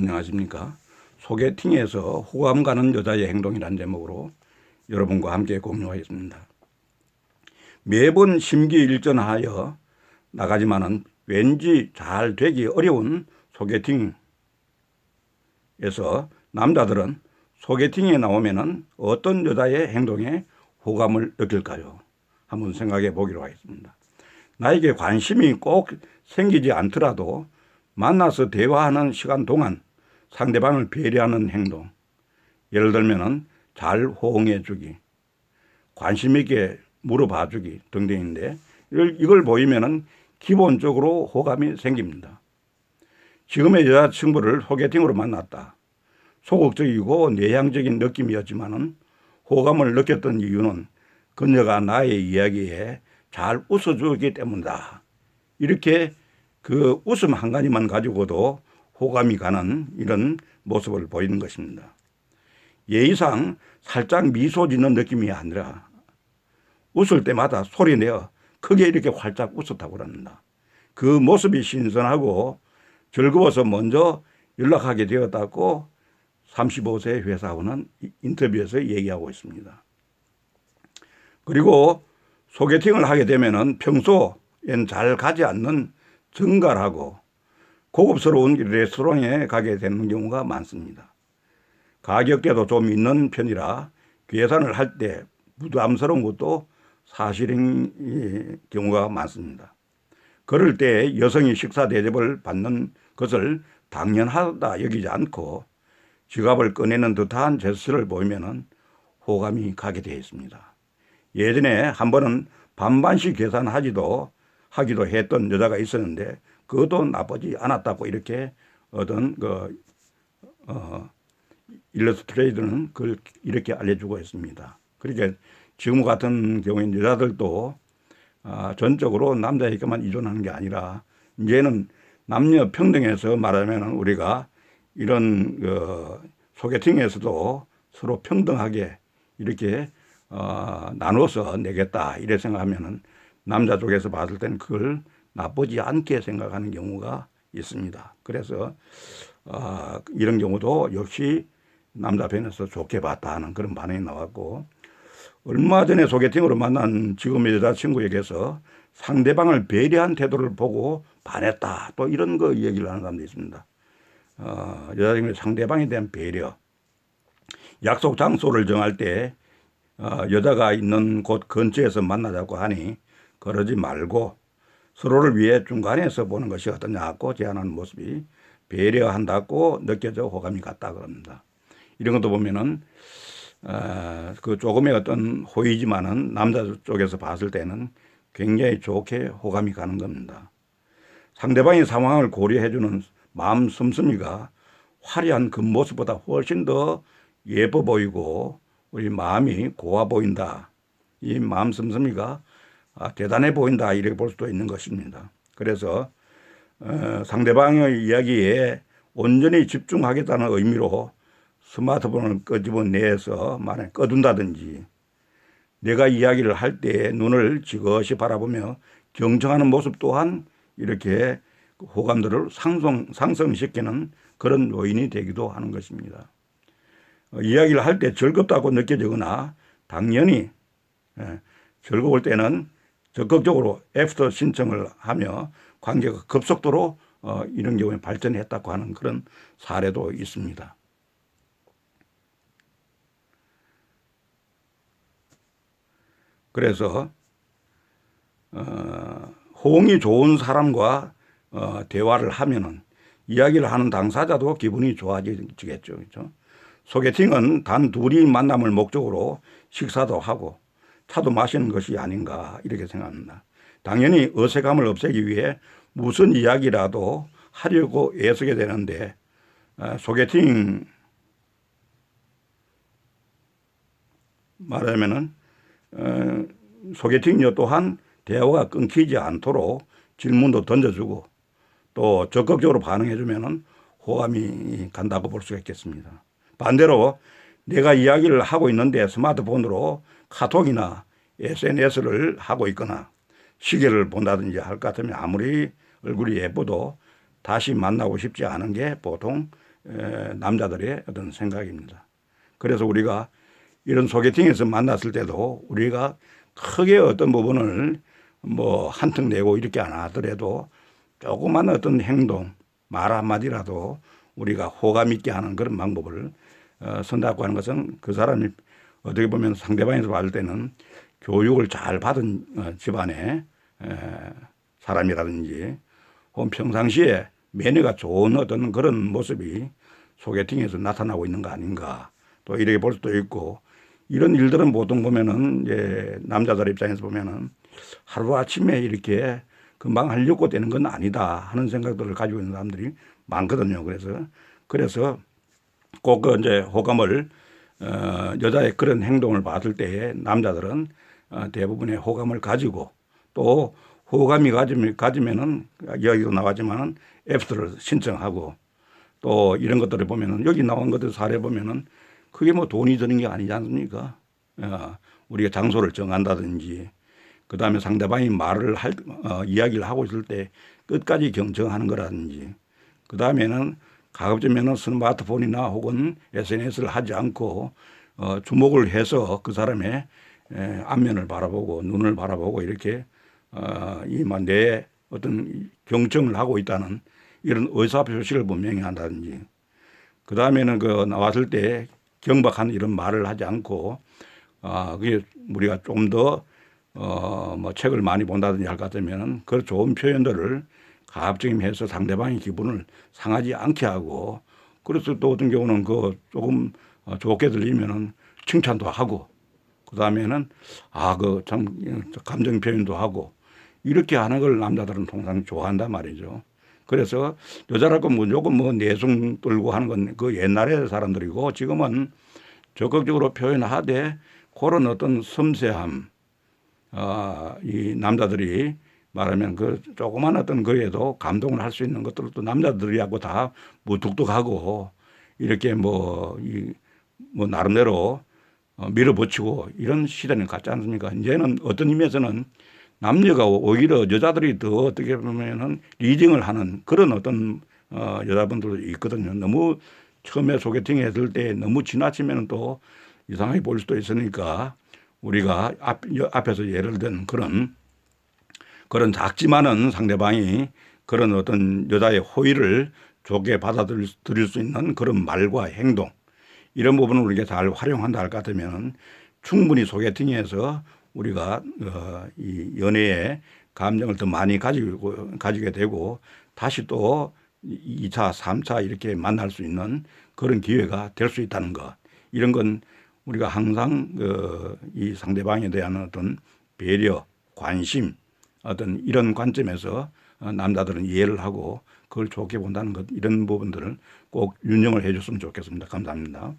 안녕하십니까. 소개팅에서 호감 가는 여자의 행동이라는 제목으로 여러분과 함께 공유하겠습니다. 매번 심기일전하여 나가지만은 왠지 잘 되기 어려운 소개팅에서 남자들은 소개팅에 나오면은 어떤 여자의 행동에 호감을 느낄까요? 한번 생각해 보기로 하겠습니다. 나에게 관심이 꼭 생기지 않더라도 만나서 대화하는 시간 동안 상대방을 배려하는 행동, 예를 들면은 잘 호응해 주기, 관심 있게 물어봐 주기 등등인데 이걸 보이면은 기본적으로 호감이 생깁니다. 지금의 여자친구를 소개팅으로 만났다. 소극적이고 내향적인 느낌이었지만은 호감을 느꼈던 이유는 그녀가 나의 이야기에 잘 웃어주기 때문이다. 이렇게 그 웃음 한 가지만 가지고도 호감이 가는 이런 모습을 보이는 것입니다. 예의상 살짝 미소 짓는 느낌이 아니라 웃을 때마다 소리내어 크게 이렇게 활짝 웃었다고 합니다. 그 모습이 신선하고 즐거워서 먼저 연락하게 되었다고 35세 회사원은 인터뷰에서 얘기하고 있습니다. 그리고 소개팅을 하게 되면은 평소엔 잘 가지 않는 정갈하고 고급스러운 레스토랑에 가게 되는 경우가 많습니다. 가격대도 좀 있는 편이라 계산을 할 때 부담스러운 것도 사실인 경우가 많습니다. 그럴 때 여성이 식사 대접을 받는 것을 당연하다 여기지 않고 지갑을 꺼내는 듯한 제스처를 보이면은 호감이 가게 되어 있습니다. 예전에 한 번은 반반씩 계산하기도 했던 여자가 있었는데 그것도 나쁘지 않았다고 이렇게 어떤 일러스트레이터는 그걸 이렇게 알려주고 있습니다. 그러니까 지금 같은 경우에는 여자들도 전적으로 남자에게만 의존하는 게 아니라 이제는 남녀 평등에서 말하면 우리가 이런 소개팅에서도 서로 평등하게 이렇게 나눠서 내겠다 이래 생각하면은 남자 쪽에서 봤을 때는 그걸 나쁘지 않게 생각하는 경우가 있습니다. 그래서 이런 경우도 역시 남자 편에서 좋게 봤다 하는 그런 반응이 나왔고, 얼마 전에 소개팅으로 만난 지금의 여자친구에게서 상대방을 배려한 태도를 보고 반했다. 또 이런 거 얘기를 하는 사람도 있습니다. 여자친구의 상대방에 대한 배려. 약속 장소를 정할 때 여자가 있는 곳 근처에서 만나자고 하니 그러지 말고 서로를 위해 중간에서 보는 것이 어떠냐고 제안하는 모습이 배려한다고 느껴져 호감이 갔다 그럽니다. 이런 것도 보면은 그 조금의 어떤 호의지만은 남자 쪽에서 봤을 때는 굉장히 좋게 호감이 가는 겁니다. 상대방의 상황을 고려해주는 마음 씀씀이가 화려한 그 모습보다 훨씬 더 예뻐 보이고 우리 마음이 고와 보인다. 이 마음 씀씀이가 대단해 보인다 이렇게 볼 수도 있는 것입니다. 그래서 상대방의 이야기에 온전히 집중하겠다는 의미로 스마트폰을 끄집어내서 만약 꺼둔다든지 내가 이야기를 할 때 눈을 지그시 바라보며 경청하는 모습 또한 이렇게 호감도를 상승시키는 그런 요인이 되기도 하는 것입니다. 이야기를 할 때 즐겁다고 느껴지거나 당연히 즐거울 때는 적극적으로 애프터 신청을 하며 관계가 급속도로 이런 경우에 발전했다고 하는 그런 사례도 있습니다. 그래서 호응이 좋은 사람과 대화를 하면은 이야기를 하는 당사자도 기분이 좋아지겠죠. 그렇죠? 소개팅은 단 둘이 만남을 목적으로 식사도 하고 차도 마시는 것이 아닌가 이렇게 생각합니다. 당연히 어색함을 없애기 위해 무슨 이야기라도 하려고 애쓰게 되는데 소개팅 말하면은 소개팅녀 또한 대화가 끊기지 않도록 질문도 던져주고 또 적극적으로 반응해주면은 호감이 간다고 볼 수가 있겠습니다. 반대로 내가 이야기를 하고 있는데 스마트폰으로 카톡이나 SNS를 하고 있거나 시계를 본다든지 할 것 같으면 아무리 얼굴이 예뻐도 다시 만나고 싶지 않은 게 보통 남자들의 어떤 생각입니다. 그래서 우리가 이런 소개팅에서 만났을 때도 우리가 크게 어떤 부분을 뭐 한턱 내고 이렇게 안 하더라도 조그만 어떤 행동, 말 한마디라도 우리가 호감 있게 하는 그런 방법을 선다고 하는 것은 그 사람이 어떻게 보면 상대방에서 봤을 때는 교육을 잘 받은 집안의 사람이라든지 혹은 평상시에 매너가 좋은 어떤 그런 모습이 소개팅에서 나타나고 있는 거 아닌가, 또 이렇게 볼 수도 있고, 이런 일들은 보통 보면은 이제 남자들 입장에서 보면은 하루아침에 이렇게 금방 하려고 되는 건 아니다 하는 생각들을 가지고 있는 사람들이 많거든요. 그래서 꼭 그 이제 호감을 여자의 그런 행동을 봤을 때에 남자들은 대부분의 호감을 가지고, 또 호감이 가지면은 이야기도 나왔지만은 앱스를 신청하고, 또 이런 것들을 보면은 여기 나온 것들 사례 보면은 그게 뭐 돈이 드는 게 아니지 않습니까? 우리가 장소를 정한다든지, 그 다음에 상대방이 이야기를 하고 있을 때 끝까지 경청하는 거라든지, 그 다음에는 가급적이면 스마트폰이나 혹은 SNS를 하지 않고 주목을 해서 그 사람의 안면을 바라보고 눈을 바라보고 이렇게 내 어떤 경청을 하고 있다는 이런 의사표시를 분명히 한다든지, 그 다음에는 그 나왔을 때 경박한 이런 말을 하지 않고, 그게 우리가 좀 더 뭐 책을 많이 본다든지 할 것 같으면은 그 좋은 표현들을 가급적이면 해서 상대방의 기분을 상하지 않게 하고, 그래서 또 어떤 경우는 그 조금 좋게 들리면은 칭찬도 하고, 그 다음에는 그 참 감정 표현도 하고, 이렇게 하는 걸 남자들은 통상 좋아한단 말이죠. 그래서 여자라고 무조건 뭐 내숭 떨고 하는 건 그 옛날의 사람들이고, 지금은 적극적으로 표현하되 그런 어떤 섬세함, 이 남자들이 말하면 그 조그만 어떤 거에도 감동을 할 수 있는 것들도 남자들이하고 다 무뚝뚝하고 이렇게 뭐 나름대로 밀어붙이고 이런 시대는 같지 않습니까? 이제는 어떤 의미에서는 남녀가 오히려 여자들이 더 어떻게 보면은 리딩을 하는 그런 어떤 여자분들도 있거든요. 너무 처음에 소개팅 했을 때 너무 지나치면 또 이상하게 보일 수도 있으니까 우리가 앞에서 예를 든 그런 작지만은 상대방이 그런 어떤 여자의 호의를 좋게 받아들일 수 있는 그런 말과 행동, 이런 부분을 우리가 잘 활용한다 할 것 같으면 충분히 소개팅에서 우리가 이 연애의 감정을 더 많이 가지게 되고 다시 또 2차, 3차 이렇게 만날 수 있는 그런 기회가 될 수 있다는 것. 이런 건 우리가 항상 이 상대방에 대한 어떤 배려, 관심, 어떤 이런 관점에서 남자들은 이해를 하고 그걸 좋게 본다는 것, 이런 부분들을 꼭 윤정을 해 줬으면 좋겠습니다. 감사합니다.